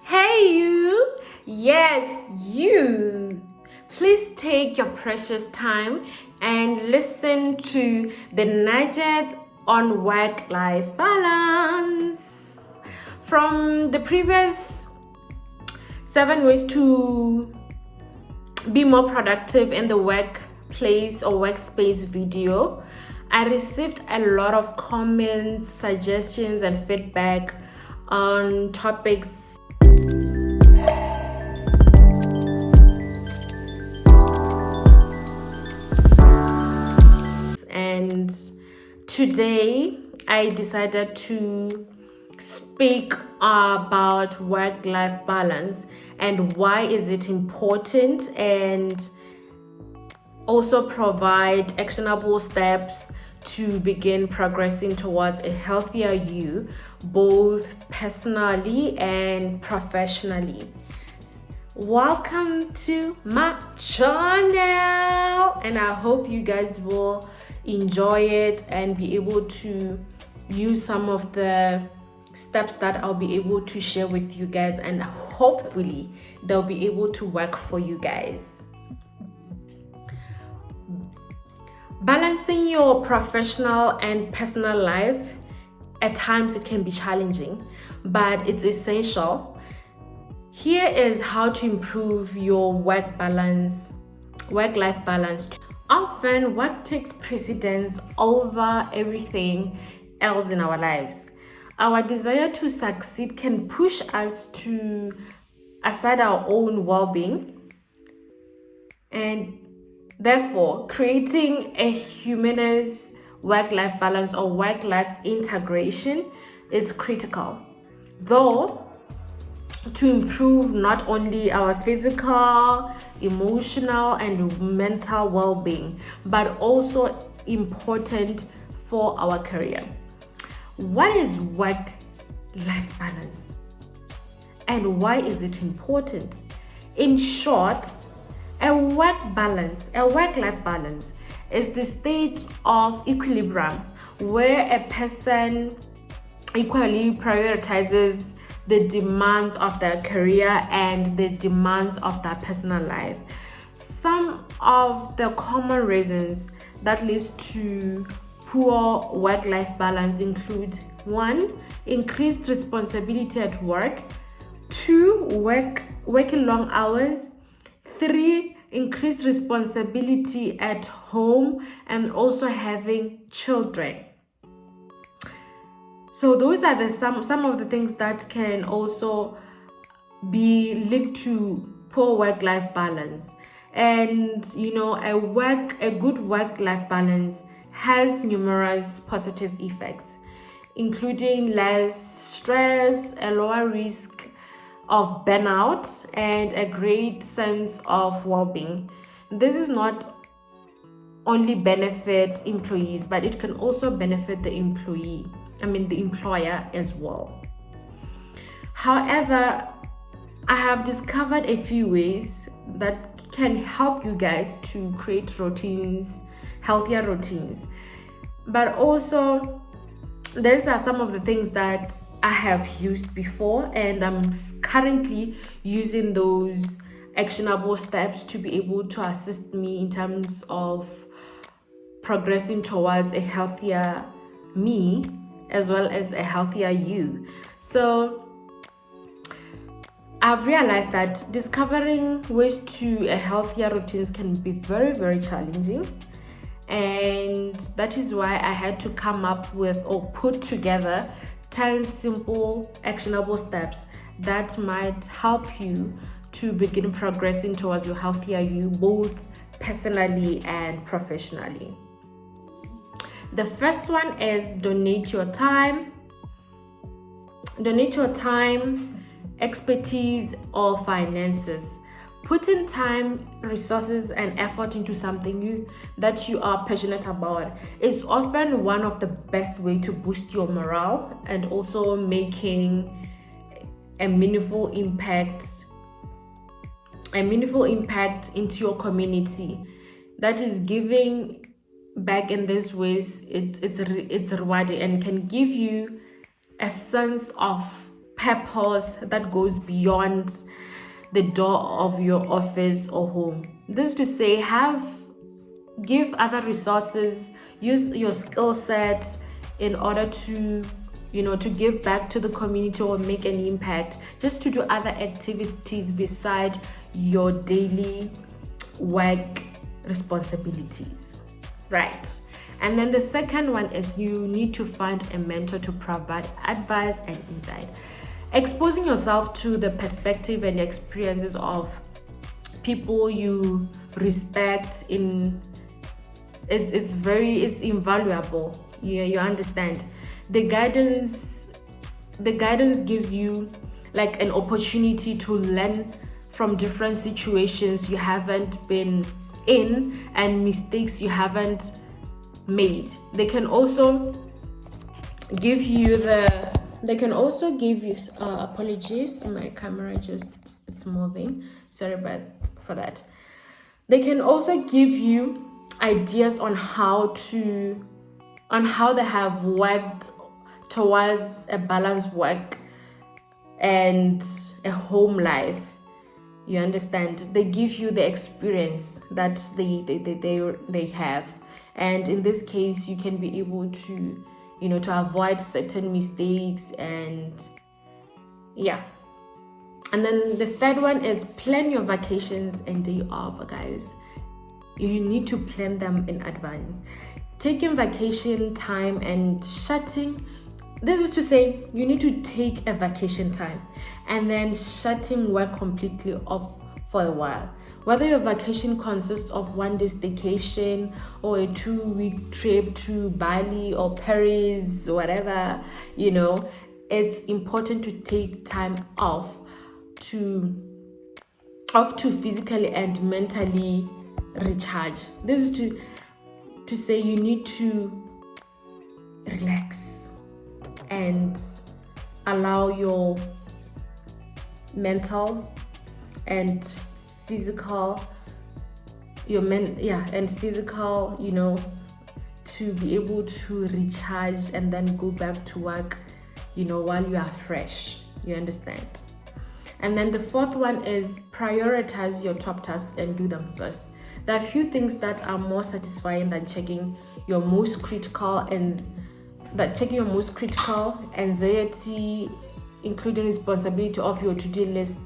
Hey, you! Yes, you! Please take your precious time and listen to the Nugget on work-life balance. From the previous 7 ways to be more productive in the workplace or workspace video, I received a lot of comments, suggestions, and feedback on topics and today I decided to speak about work-life balance and why is it important, and also provide actionable steps to begin progressing towards a healthier you, both personally and professionally. Welcome to my channel, and I hope you guys will enjoy it and be able to use some of the steps that I'll be able to share with you guys, and hopefully they'll be able to work for you guys. Balancing your professional and personal life, at times it can be challenging, but it's essential. Here is how to improve your work-life balance. Often, work takes precedence over everything else in our lives. Our desire to succeed can push us to aside our own well-being, and therefore, creating a humanist work-life balance or work-life integration is critical. Though, to improve not only our physical, emotional, and mental well-being, but also important for our career. What is work-life balance? And why is it important? In short, a work-life balance is the state of equilibrium where a person equally prioritizes the demands of their career and the demands of their personal life. Some of the common reasons that leads to poor work-life balance include: 1. Increased responsibility at work; 2. Working long hours; 3. Increased responsibility at home, and also having children. So those are some of the things that can also be linked to poor work-life balance. And a good work-life balance has numerous positive effects, including less stress, a lower risk of burnout, and a great sense of well-being. This is not only benefit employees, but it can also benefit the employer as well. However, I have discovered a few ways that can help you guys to create healthier routines. But also, these are some of the things that I have used before, and I'm currently using those actionable steps to be able to assist me in terms of progressing towards a healthier me as well as a healthier you. So I've realized that discovering ways to a healthier routines can be very, very challenging. And that is why I had to come up with or put together 10 simple actionable steps that might help you to begin progressing towards your healthier you, both personally and professionally. The first one is donate your time, expertise, or finances. Putting time, resources, and effort into something that you are passionate about is often one of the best ways to boost your morale and also making a meaningful impact into your community. That is, giving back in these ways, it's rewarding and can give you a sense of purpose that goes beyond the door of your office or home. This is to say, give other resources, use your skill set in order to to give back to the community or make an impact, just to do other activities beside your daily work responsibilities, right? And then the second one is you need to find a mentor to provide advice and insight. Exposing yourself to the perspective and experiences of people you respect it's invaluable. You understand. The guidance gives you like an opportunity to learn from different situations you haven't been in and mistakes you haven't made. They can also give you apologies, my camera it's moving, sorry for that. They can also give you ideas on how they have worked towards a balanced work and a home life. You understand? They give you the experience that they have, and in this case you can be able to to avoid certain mistakes. And yeah. And then the third one is plan your vacations and day off, guys. You need to plan them in advance. Taking vacation time and this is to say, you need to take a vacation time and then shutting work completely off for a while. Whether your vacation consists of one day staycation or a 2-week trip to Bali or Paris, whatever, it's important to take time off to physically and mentally recharge. This is to say you need to relax and allow your mental and physical to be able to recharge and then go back to work while you are fresh. You understand? And then the fourth one is prioritize your top tasks and do them first. There are a few things that are more satisfying than checking your most critical anxiety, including responsibility of your to-do list,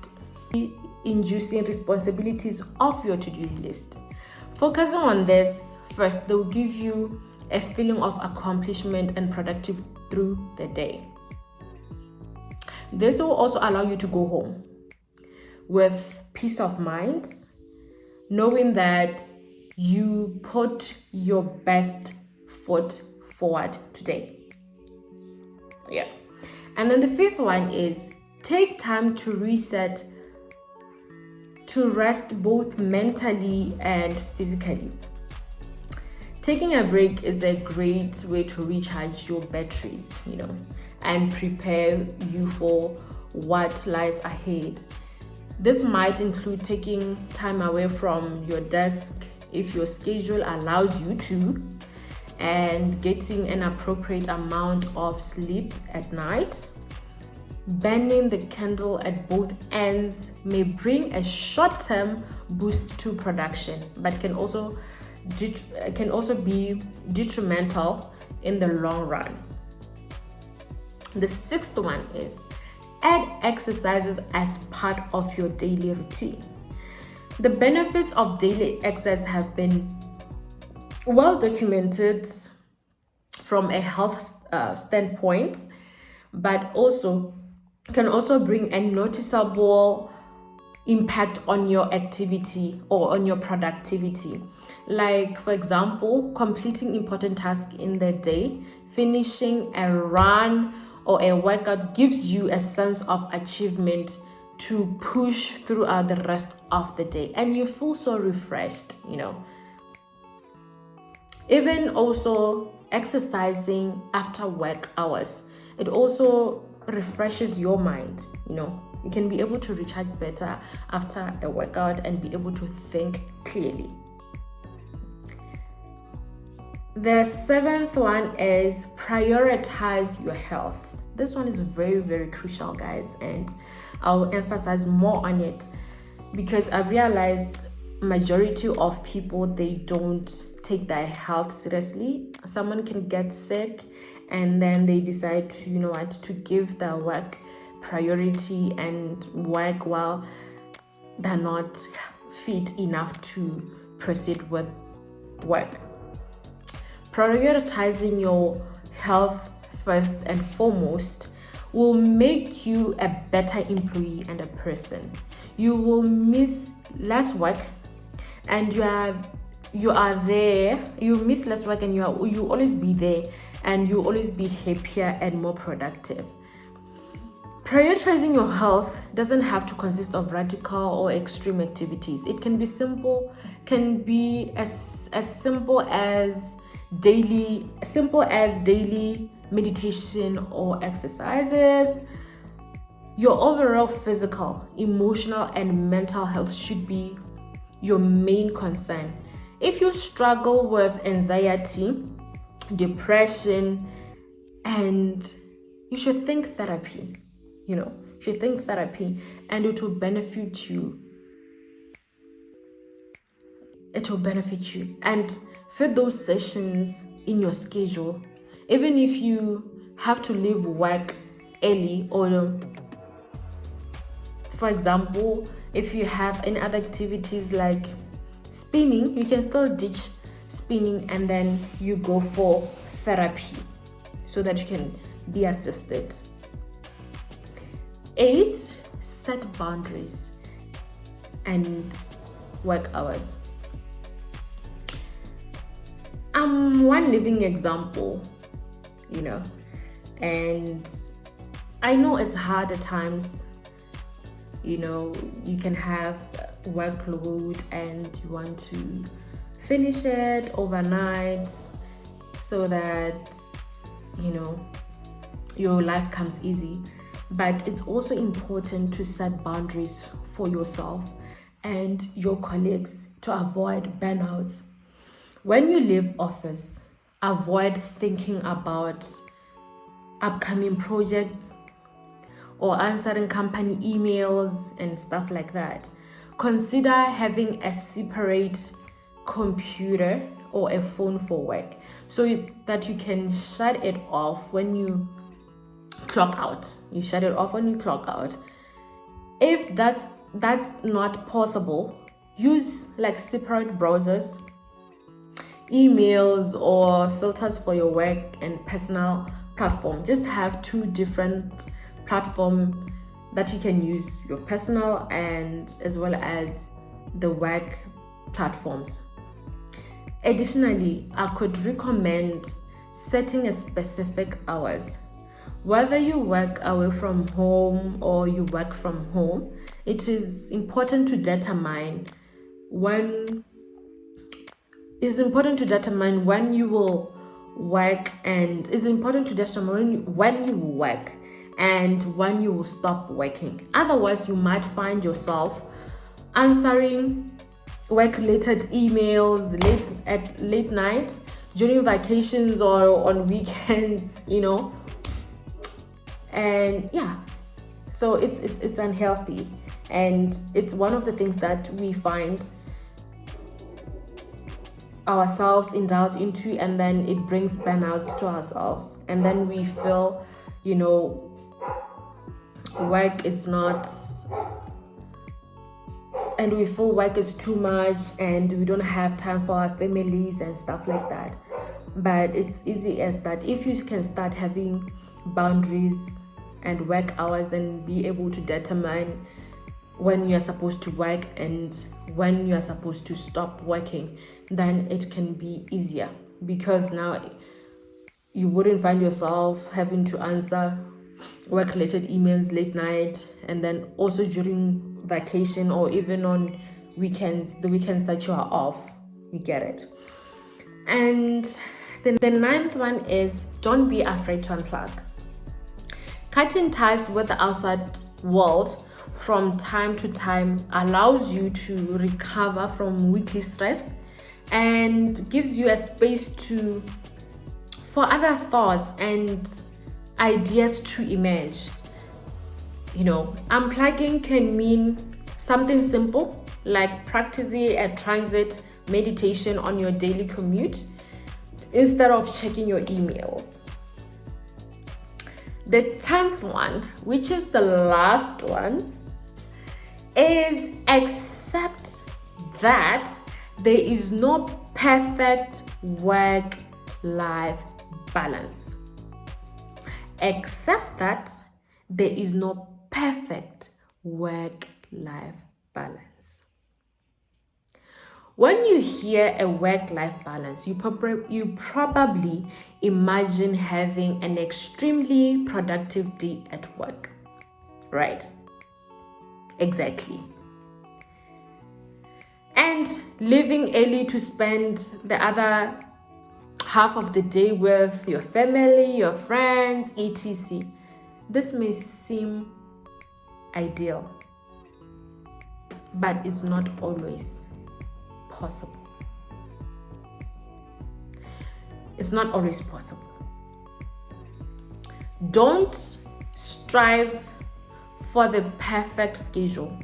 inducing responsibilities of your to-do list. Focusing on this first, they will give you a feeling of accomplishment and productive through the day. This will also allow you to go home with peace of mind, knowing that you put your best foot forward today. Yeah. And then the fifth one is take time to reset, to rest both mentally and physically. Taking a break is a great way to recharge your batteries, and prepare you for what lies ahead. This might include taking time away from your desk if your schedule allows you to, and getting an appropriate amount of sleep at night. Burning the candle at both ends may bring a short-term boost to production, but can also be detrimental in the long run. The sixth one is add exercises as part of your daily routine. The benefits of daily exercise have been well documented from a health standpoint, but can also bring a noticeable impact on your activity or on your productivity. Like, for example, completing important tasks in the day, finishing a run or a workout gives you a sense of achievement to push throughout the rest of the day, and you feel so refreshed. Even also exercising after work hours, it also refreshes your mind. You can be able to recharge better after a workout and be able to think clearly. The seventh one is prioritize your health. This one is very, very crucial, guys, and I'll emphasize more on it because I've realized majority of people, they don't take their health seriously. Someone can get sick and then they decide to, you know what, to give their work priority and work while they're not fit enough to proceed with work. Prioritizing your health first and foremost will make you a better employee and a person. You will miss less work and you miss less work and you always be there and you always be happier and more productive. Prioritizing your health doesn't have to consist of radical or extreme activities. It can be simple, can be as simple as daily meditation or exercises. Your overall physical, emotional, and mental health should be your main concern. If you struggle with anxiety, depression, and you should think therapy. You should think therapy, and it will benefit you. And fit those sessions in your schedule. Even if you have to leave work early, or for example, if you have any other activities like spinning, you can still ditch spinning and then you go for therapy so that you can be assisted. 8, set boundaries and work hours. I'm one living example, and I know it's hard at times. You can have workload and you want to finish it overnight so that, your life comes easy. But it's also important to set boundaries for yourself and your colleagues to avoid burnouts. When you leave office, avoid thinking about upcoming projects or answering company emails and stuff like that. Consider having a separate computer or a phone for work so that you can shut it off when you clock out. You shut it off when you clock out. If that's not possible, use like separate browsers, emails, or filters for your work and personal platform. Just have 2 different platforms that you can use, your personal and as well as the work platforms. Additionally, I could recommend setting a specific hours. Whether you work away from home or you work from home, it is important to determine when you will work, and it's important to determine when you will work and when you will stop working. Otherwise, you might find yourself answering work-related emails late night during vacations or on weekends, and so it's unhealthy, and it's one of the things that we find ourselves indulge into, and then it brings burnouts to ourselves, and then we feel work is not, and we feel work is too much and we don't have time for our families and stuff like that. But it's easy as that. If you can start having boundaries and work hours and be able to determine when you're supposed to work and when you're supposed to stop working, then it can be easier, because now you wouldn't find yourself having to answer work-related emails late night, and then also during vacation or even on weekends, the weekends that you are off. You get it. And then the 9th one is don't be afraid to unplug. Cutting ties with the outside world from time to time allows you to recover from weekly stress and gives you a space for other thoughts and ideas to emerge. Unplugging can mean something simple like practicing a transit meditation on your daily commute instead of checking your emails. The 10th one, which is the last one, is accept that there is no perfect work-life balance. Accept that there is no perfect work-life balance. When you hear a work-life balance, you probably imagine having an extremely productive day at work, right? Exactly. And leaving early to spend the other half of the day with your family, your friends, etc. This may seem ideal, but it's not always possible. It's not always possible. Don't strive for the perfect schedule.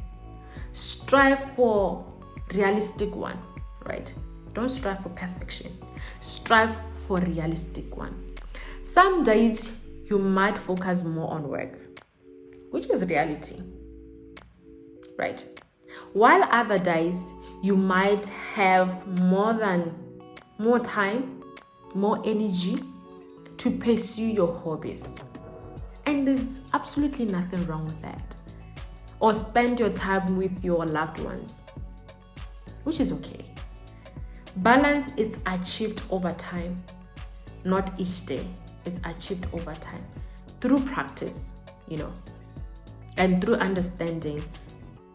Strive for realistic one, right? Don't strive for perfection. Strive for realistic one. Some days you might focus more on work, which is reality, right? While other days you might have more time, more energy to pursue your hobbies. And there's absolutely nothing wrong with that. Or spend your time with your loved ones, which is okay. Balance is achieved over time, not each day. It's achieved over time through practice, and through understanding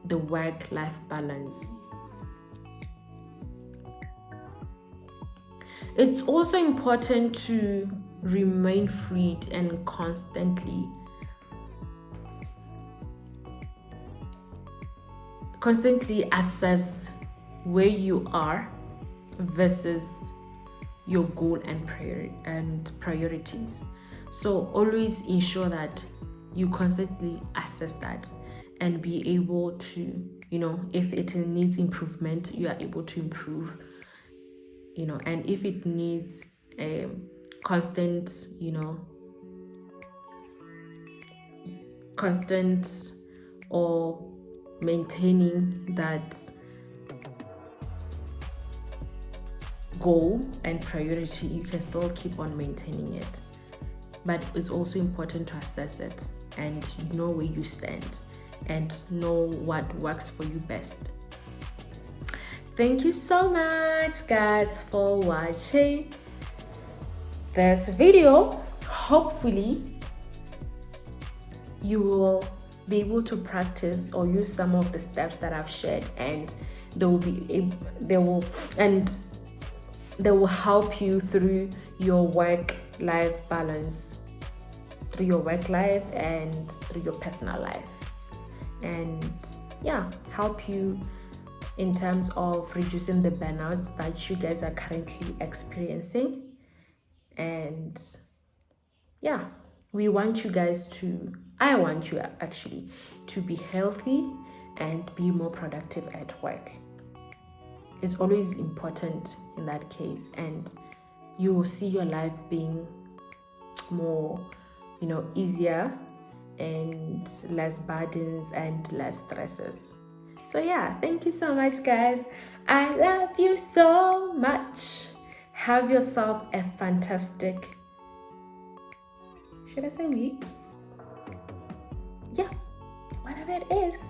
the work-life balance. It's also important to remain freed and constantly assess where you are versus your goal and priorities. So always ensure that you constantly assess that and be able to, if it needs improvement, you are able to improve, and if it needs a constant or maintaining that goal and priority, you can still keep on maintaining it. But it's also important to assess it and know where you stand and know what works for you best. Thank you so much, guys, for watching this video. Hopefully you will be able to practice or use some of the steps that I've shared, and they will help you through your work-life balance, through your work life and through your personal life, and help you in terms of reducing the burnouts that you guys are currently experiencing. And I want you actually to be healthy and be more productive at work. It's always important in that case, and you will see your life being more, easier and less burdens and less stresses. So thank you so much, guys. I love you so much. Have yourself a fantastic, should I say week? Whatever it is.